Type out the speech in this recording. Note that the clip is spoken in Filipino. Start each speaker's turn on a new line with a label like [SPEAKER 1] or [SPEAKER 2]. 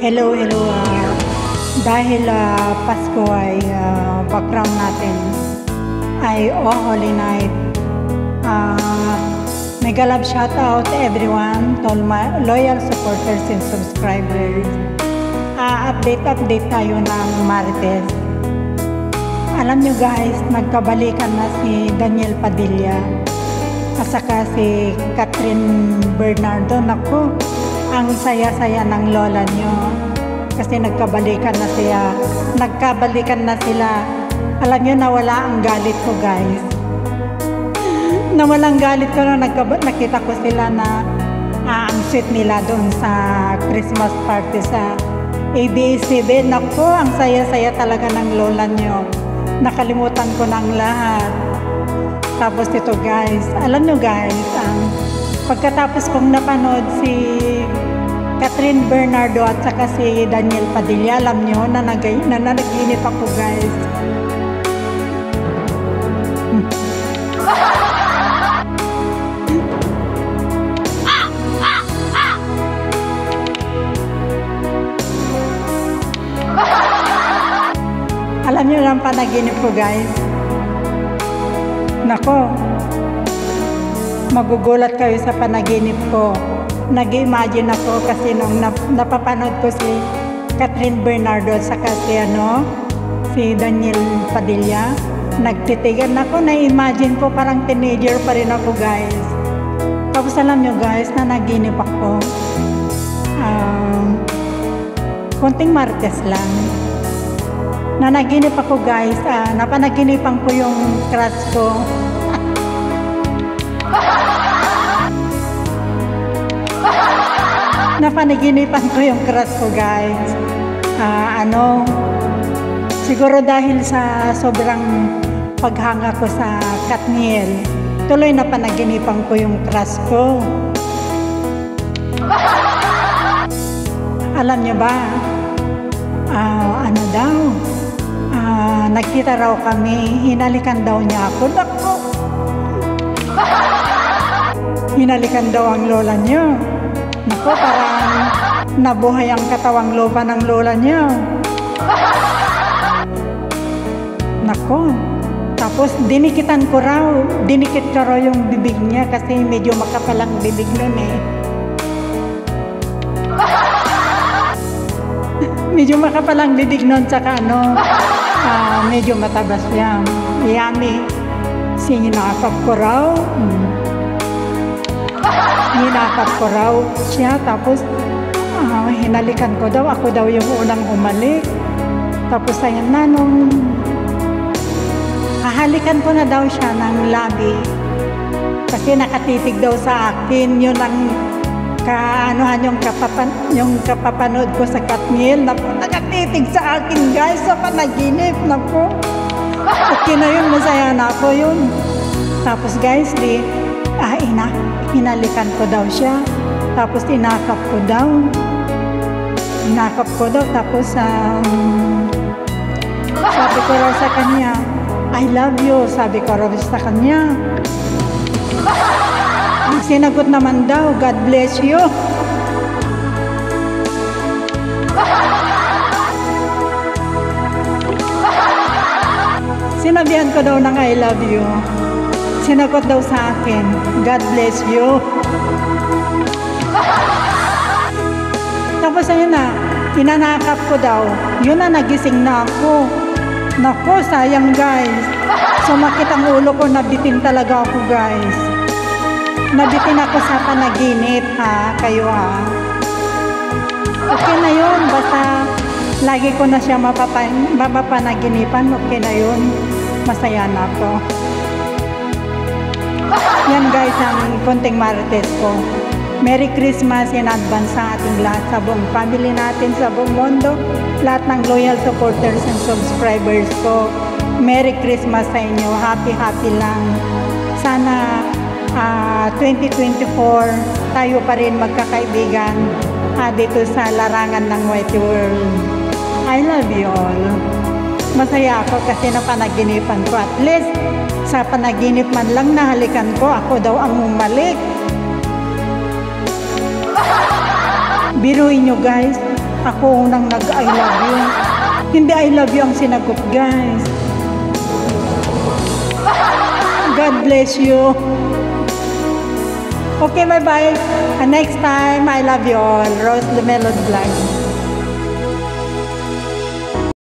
[SPEAKER 1] Hello, hello. Dahil Pasko ay background natin ay Oh Holy Night. Mega love shout out to everyone, to all my loyal supporters and subscribers. Update tayo ng Martes. Alam nyo guys, nagkabalikan na si Daniel Padilla at saka si Catherine Bernardo. Naku, ang saya-saya ng lola nyo kasi nagkabalikan na sila. Alam nyo, nawala ang galit ko guys. Nawala ang galit ko na nakita ko sila na ang sweet nila doon sa Christmas party sa ABS-CBN. Naku, ang saya-saya talaga ng lola nyo. Nakalimutan ko ng lahat. Tapos ito guys, alam nyo guys, pagkatapos kong napanood si Catherine Bernardo at saka si Daniel Padilla, alam nyo, nanaginip ako guys. Alam nyo lang panaginip ko guys. Nako, magugulat kayo sa panaginip ko. Nag-imagine ako kasi nung napapanood ko si Catherine Bernardo at saka si Daniel Padilla, nagtitigan ako, na-imagine ko parang teenager pa rin ako guys. Tapos alam nyo guys, nanaginip ako. Konting Martes lang. Nanaginip ako guys, napanaginipan ko yung crush ko. Napanaginipan ko yung crush ko guys. Siguro dahil sa sobrang paghanga ko sa Katniel, tuloy napanaginipan ko yung crush ko. Alam niyo ba, nagkita raw kami, hinalikan daw niya ako. Naku! Hinalikan daw ang lola niyo. Naku, parang nabuhay ang katawang lupa ng lola niyo. Naku, tapos dinikit ko raw yung bibig niya kasi medyo makapalang bibig nun eh. Medyo makapalang bibig nun, tsaka medyo matabas siya. Yummy. Sinakap ko raw. Hinakap ko raw siya, tapos hinalikan ko daw. Ako daw yung unang umalik. Tapos ayun na, nung hahalikan ko na daw siya ng labi. Kasi nakatitig daw sa akin. Yun ang yung kapapanood ko sa Katniel. Naku, nakatitig sa akin guys sa panaginip. Naku, okay na yun, masaya na ako yun. Tapos guys, hinalikan ko daw siya. Tapos inakap ko daw. Tapos sabi ko raw sa kanya, I love you. Sabi ko raw sa kanya. Sinagot naman daw, God bless you. Sinabihan ko daw ng I love you. Sinagot daw sa akin, God bless you. Tapos ayun na, inanakap ko daw. Yun na, nagising na ako. Naku, sayang guys. Sumakit ang ulo ko, nabitin talaga ako guys. Nabitin ako sa panaginip kayo. Okay na yun, basta lagi ko na siya mapapanaginipan. Okay na yun, masaya na ako. Yan guys ang konting Martes ko. Merry Christmas in advance sa ating lahat, sa buong family natin, sa buong mundo, lahat ng loyal supporters and subscribers ko. Merry Christmas sa inyo, happy lang. Sana 2024 tayo pa rin magkakaibigan dito sa larangan ng White World. I love you all. Masaya ako kasi napanaginipan ko. At least sa panaginip man lang nahalikan ko, ako daw ang umalik. Biruin nyo guys, Ako unang nag-I love you. Hindi I love you ang sinagot, guys. God bless you. Okay, bye-bye. And next time, I love you all. Rose the Melon Vlog.